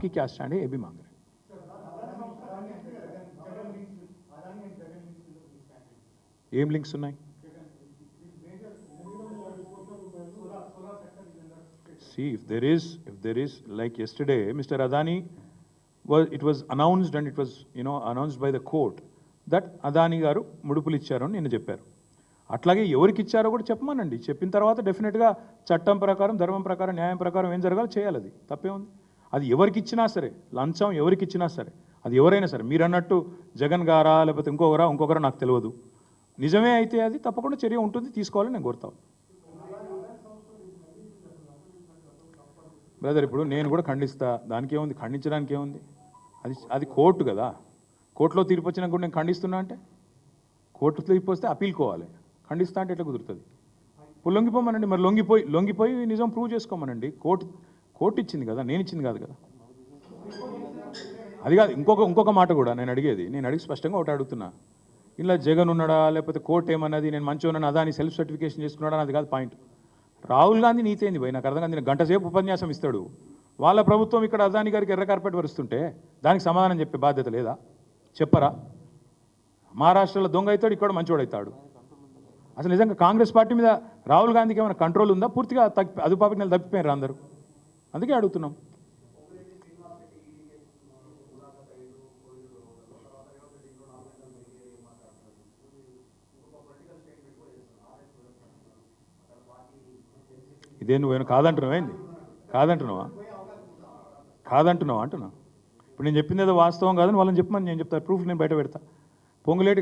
आपकी क्या स्टैंड है ये भी मांग रहे हैं. ఏం లింక్స్ ఉన్నాయి? See, if there is like yesterday, Mr. Adani it was announced and it was announced by the court that Adani garu ముడుపులు ఇచ్చారు అని నిన్న చెప్పారు. అట్లాగే ఎవరికి ఇచ్చారో కూడా చెప్పమనండి. చెప్పిన తర్వాత డెఫినెట్గా చట్టం ప్రకారం, ధర్మం ప్రకారం, న్యాయం ప్రకారం ఏం జరగాలో చేయాలి. అది తప్పే ఉంది. అది ఎవరికి ఇచ్చినా సరే, లంచం ఎవరికి ఇచ్చినా సరే, అది ఎవరైనా సరే, మీరు అన్నట్టు జగన్ గారా లేకపోతే ఇంకొకరా నాకు తెలియదు. నిజమే అయితే అది తప్పకుండా చర్య ఉంటుంది, తీసుకోవాలని నేను కోరుతాను. బ్రదర్, ఇప్పుడు నేను కూడా ఖండిస్తా, దానికి ఏముంది, ఖండించడానికి ఏముంది? అది కోర్టు కదా. కోర్టులో తీర్పు వచ్చినా కూడా నేను ఖండిస్తున్నా అంటే, కోర్టు తీర్పు వస్తే అప్పీల్కోవాలి. ఖండిస్తా అంటే ఎట్లా కుదురుతుంది? ఇప్పుడు లొంగిపోమనండి. మరి లొంగిపోయి నిజం ప్రూవ్ చేసుకోమనండి. కోర్టు ఇచ్చింది కదా, నేను ఇచ్చింది కాదు కదా. అది కాదు, ఇంకొక మాట కూడా నేను అడిగి స్పష్టంగా ఒకటి అడుగుతున్నా. ఇలా జగన్ ఉన్నాడా లేకపోతే కోర్టు ఏమన్నది, నేను మంచిగా ఉన్నాను అదాని సెల్ఫ్ సర్టిఫికేషన్ చేసుకున్నాడా, అది కాదు పాయింట్. రాహుల్ గాంధీ నీతి ఏంది పోయి నాకు అర్థం కాదు. నేను గంట సేపు ఉపన్యాసం ఇస్తాడు, వాళ్ళ ప్రభుత్వం ఇక్కడ అదాని గారికి ఎర్ర కార్పెట్ వరుస్తుంటే దానికి సమాధానం చెప్పే బాధ్యత లేదా? చెప్పరా? మహారాష్ట్రలో దొంగ అవుతాడు, ఇక్కడ మంచోడు అవుతాడు. అసలు నిజంగా కాంగ్రెస్ పార్టీ మీద రాహుల్ గాంధీకి ఏమైనా కంట్రోల్ ఉందా? పూర్తిగా అదుపాపికి నెల తప్పిపోయారు అందరూ. అందుకే అడుగుతున్నాం. ఇదే నువ్వేమైనా కాదంటున్నావా ఏంది? కాదంటున్నావా అంటున్నా. ఇప్పుడు నేను చెప్పింది ఏదో వాస్తవం కాదని వాళ్ళని చెప్పమని నేను చెప్తాను. ప్రూఫ్ నేను బయట పెడతా. పొంగులేటి